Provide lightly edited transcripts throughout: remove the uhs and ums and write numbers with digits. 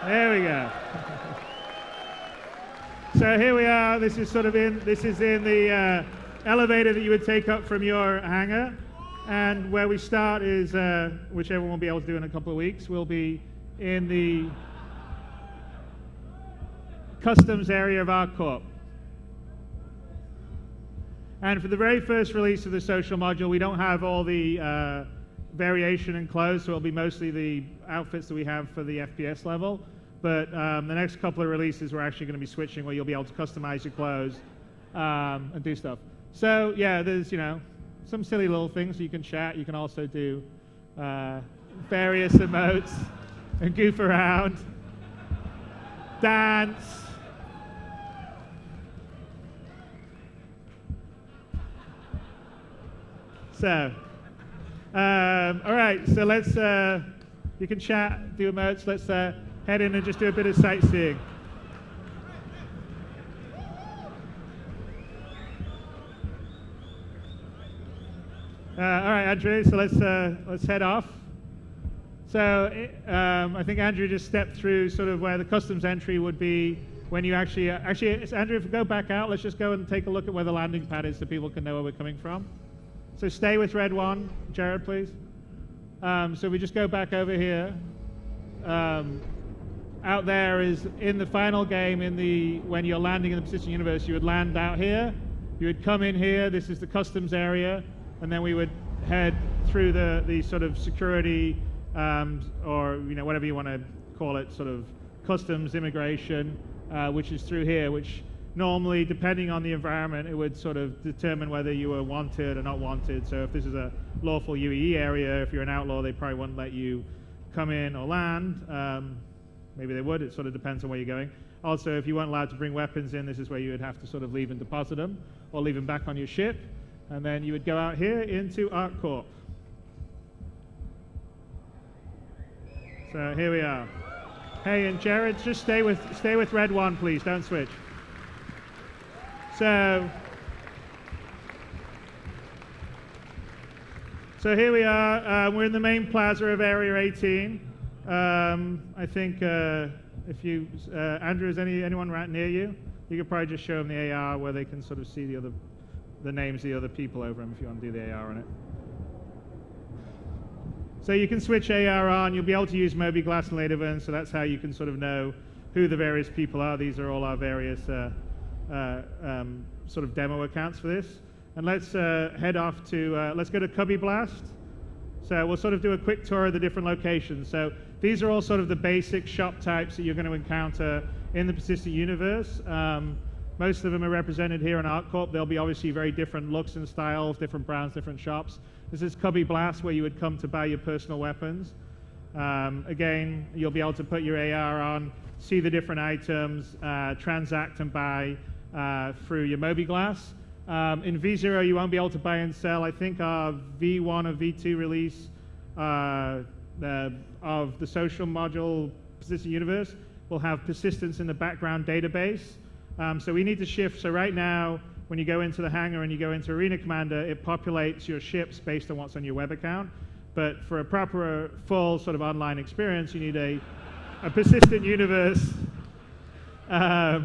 There we go. So here we are. This is in the elevator that you would take up from your hangar. And where we start is, which everyone will be able to do in a couple of weeks, we'll be in the customs area of ArcCorp. And for the very first release of the social module, we don't have all the variation in clothes, so it'll be mostly the outfits that we have for the FPS level. But the next couple of releases, we're actually going to be switching where you'll be able to customize your clothes and do stuff. So yeah, there's some silly little things. You can chat. You can also do various emotes and goof around, dance. So, all right. So let's. You can chat, do emotes. Let's head in and just do a bit of sightseeing. All right, Andrew. So let's head off. So I think Andrew just stepped through sort of where the customs entry would be when you actually. Andrew, if we go back out, let's just go and take a look at where the landing pad is so people can know where we're coming from. So stay with red one, Jared, please. So we just go back over here. Out there is in the final game, when you're landing in the persistent universe, you would land out here. You would come in here. This is the customs area, and then we would head through the sort of security or whatever you want to call it, sort of customs immigration, which is through here. Which normally, depending on the environment, it would sort of determine whether you were wanted or not wanted. So if this is a lawful UEE area, if you're an outlaw, they probably wouldn't let you come in or land. Maybe they would. It sort of depends on where you're going. Also, if you weren't allowed to bring weapons in, this is where you would have to sort of leave and deposit them, or leave them back on your ship. And then you would go out here into ArcCorp. So here we are. Hey, and Jared, just stay with red one, please. Don't switch. So here we are. We're in the main plaza of Area 18. I think if you, Andrew, is anyone right near you? You could probably just show them the AR where they can sort of see the names of the other people over them if you want to do the AR on it. So you can switch AR on. You'll be able to use mobiGlas and LaterVern, so that's how you can sort of know who the various people are. These are all our various sort of demo accounts for this. And let's head off to, let's go to Cubby Blast. So we'll sort of do a quick tour of the different locations. So these are all sort of the basic shop types that you're going to encounter in the persistent universe. Most of them are represented here in ArcCorp. There'll be obviously very different looks and styles, different brands, different shops. This is Cubby Blast, where you would come to buy your personal weapons. Again, you'll be able to put your AR on, see the different items, transact and buy through your mobiGlas. In V0, you won't be able to buy and sell. I think our V1 or V2 release of the social module persistent universe will have persistence in the background database. So we need to shift. So right now, when you go into the hangar and you go into Arena Commander, it populates your ships based on what's on your web account. But for a proper, full sort of online experience, you need a persistent universe, a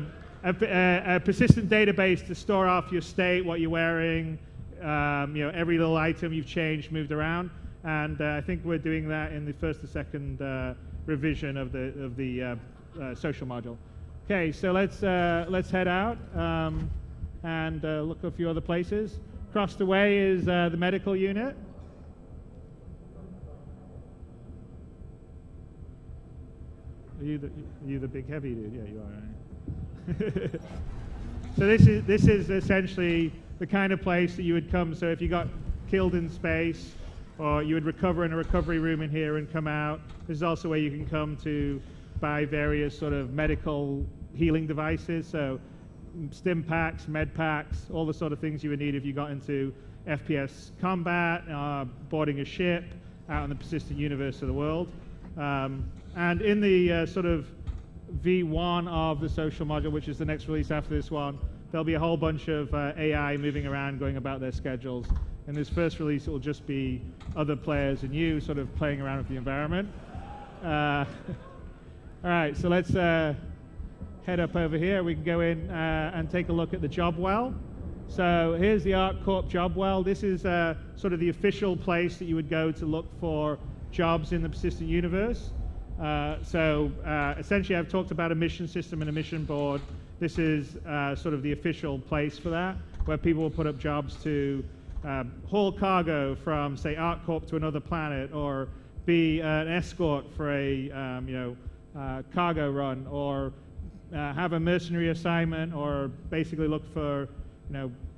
persistent database to store off your state, what you're wearing, every little item you've changed, moved around. And I think we're doing that in the first or second revision of the social module. Okay, so let's head out and look at a few other places. Across the way is the medical unit. Are you the big heavy dude? Yeah, you are. Right? So this is essentially the kind of place that you would come. So if you got killed in space, or you would recover in a recovery room in here and come out. This is also where you can come to buy various sort of medical healing devices. So stim packs, med packs, all the sort of things you would need if you got into FPS combat, boarding a ship out in the persistent universe of the world. And in the sort of V1 of the social module, which is the next release after this one, there'll be a whole bunch of AI moving around, going about their schedules. In this first release, it will just be other players and you sort of playing around with the environment. All right, so let's head up over here. We can go in and take a look at the job well. So here's the ArcCorp job well. This is sort of the official place that you would go to look for jobs in the persistent universe. Essentially, I've talked about a mission system and a mission board. This is sort of the official place for that, where people will put up jobs to haul cargo from, say, ArcCorp to another planet, or be an escort for a cargo run, or have a mercenary assignment, or basically look for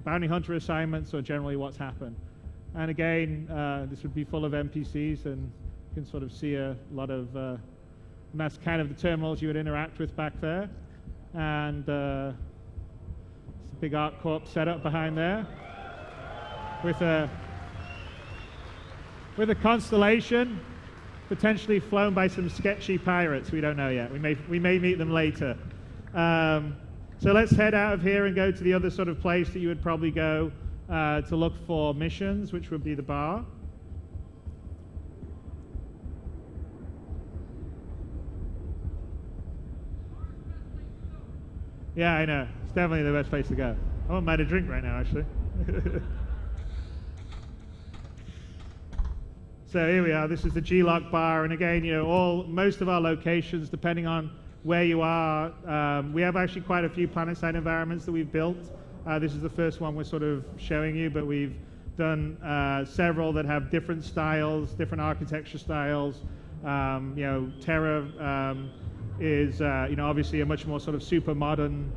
bounty hunter assignments, or generally what's happened. And again, this would be full of NPCs, and you can sort of see a lot of, and that's kind of the terminals you would interact with back there. And it's a big ArcCorp setup behind there with a constellation potentially flown by some sketchy pirates. We don't know yet. We may meet them later. So let's head out of here and go to the other sort of place that you would probably go to look for missions, which would be the bar. Yeah, I know. It's definitely the best place to go. I won't mind a drink right now, actually. So here we are. This is the G-Lock bar, and again, most of our locations, depending on where you are, we have actually quite a few planet-side environments that we've built. This is the first one we're sort of showing you, but we've done several that have different styles, different architecture styles. Terra is obviously a much more sort of super modern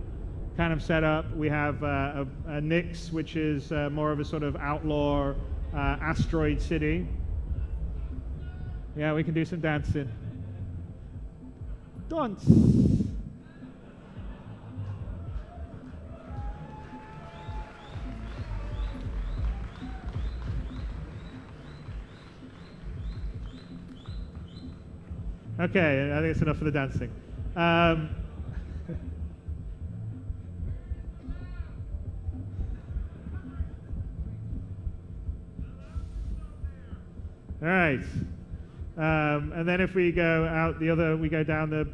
kind of setup. We have a Nyx, which is more of a sort of outlaw asteroid city. Yeah, we can do some dancing. Dance. Okay, I think it's enough for the dancing. All right. And then if we go out the other, we go down the,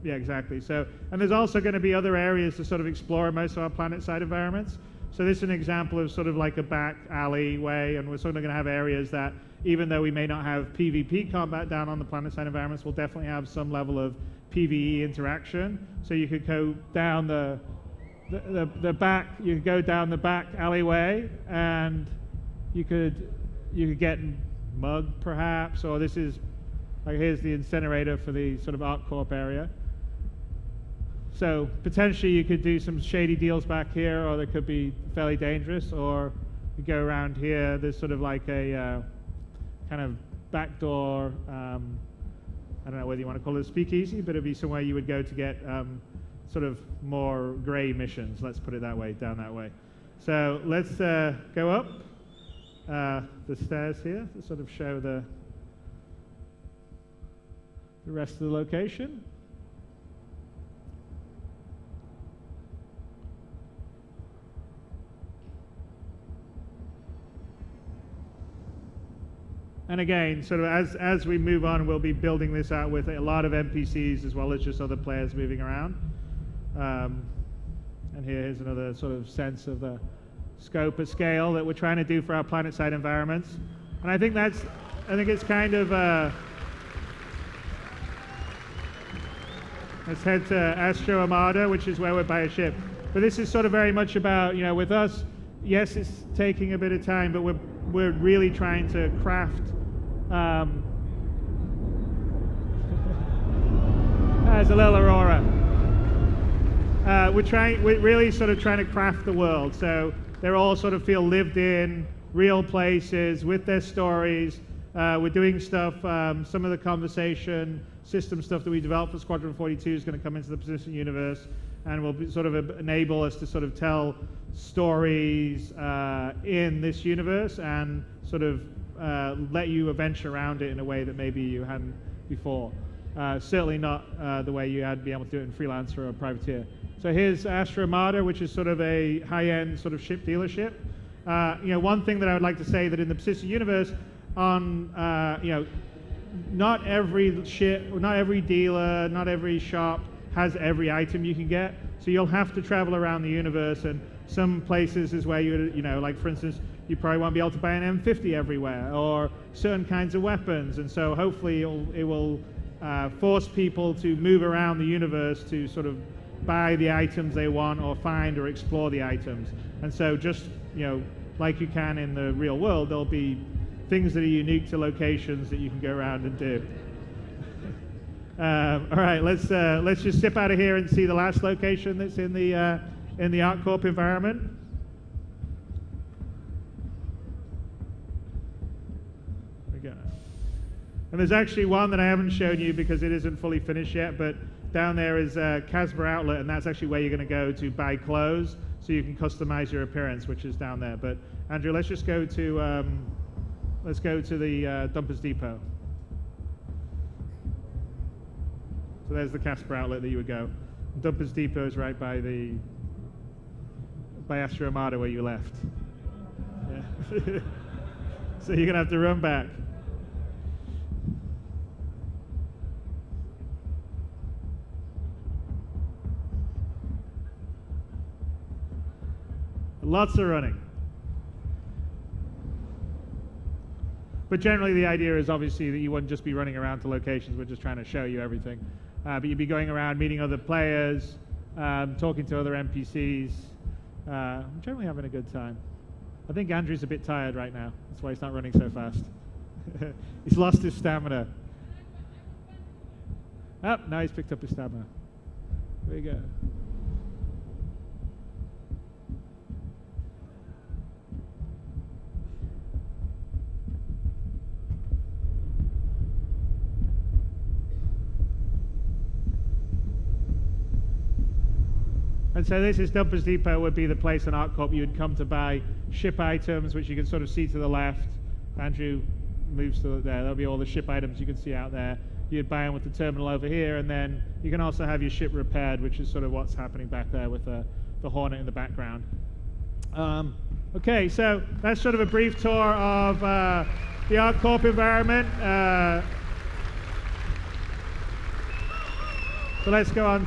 yeah, exactly. So, and there's also going to be other areas to sort of explore most of our planet-side environments. So this is an example of sort of like a back alleyway, and we're sort of going to have areas that, even though we may not have PvP combat down on the planet-side environments, we'll definitely have some level of PvE interaction. So you could go down the back, you could go down the back alleyway, and you could get mugged perhaps, or this is, like, here's the incinerator for the sort of ArcCorp area. So potentially you could do some shady deals back here, or they could be fairly dangerous, or you go around here, there's sort of like a kind of backdoor, I don't know whether you want to call it a speakeasy, but it'd be somewhere you would go to get sort of more gray missions, let's put it that way, down that way. So let's go up the stairs here to sort of show the rest of the location. And again, sort of as we move on, we'll be building this out with a lot of NPCs as well as just other players moving around. And here's another sort of sense of the scope of scale that we're trying to do for our planet-side environments. And I think it's kind of, let's head to Astro Armada, which is where we're by a ship. But this is sort of very much about, with us, yes, it's taking a bit of time, but we're really trying to craft. There's a little Aurora. We're really sort of trying to craft the world, so they all sort of feel lived in, real places with their stories. We're doing stuff. Some of the conversation system stuff that we developed for Squadron 42 is going to come into the persistent universe, and will sort of enable us to sort of tell stories in this universe and sort of let you adventure around it in a way that maybe you hadn't before. Certainly not the way you had been able to do it in Freelancer or Privateer. So here's Astra Armada, which is sort of a high-end sort of ship dealership. One thing that I would like to say that in the persistent universe, on not every ship, not every dealer, not every shop has every item you can get. So you'll have to travel around the universe, and some places is where you know, like for instance, you probably won't be able to buy an M50 everywhere, or certain kinds of weapons. And so hopefully it will force people to move around the universe to sort of buy the items they want, or find or explore the items. And so just, you know, like you can in the real world, there'll be things that are unique to locations that you can go around and do. All right, let's just zip out of here and see the last location that's in the ArcCorp environment. There we go. And there's actually one that I haven't shown you because it isn't fully finished yet, but down there is Casper Outlet, and that's actually where you're going to go to buy clothes, so you can customize your appearance, which is down there. But Andrew, let's just go to the Dumpers Depot. So there's the Casper Outlet that you would go. Dumpers Depot is right by Astra Armada where you left. Yeah. So you're gonna have to run back. Lots of running. But generally the idea is obviously that you wouldn't just be running around to locations, we're just trying to show you everything. But you'd be going around meeting other players, talking to other NPCs. I'm generally having a good time. I think Andrew's a bit tired right now. That's why he's not running so fast. He's lost his stamina. Oh, now he's picked up his stamina. There you go. And so this is Dumpers Depot, would be the place in ArcCorp you would come to buy ship items, which you can sort of see to the left. Andrew moves to there. There'll be all the ship items you can see out there. You'd buy them with the terminal over here, and then you can also have your ship repaired, which is sort of what's happening back there with the Hornet in the background. Okay, so that's sort of a brief tour of the ArcCorp environment. So let's go on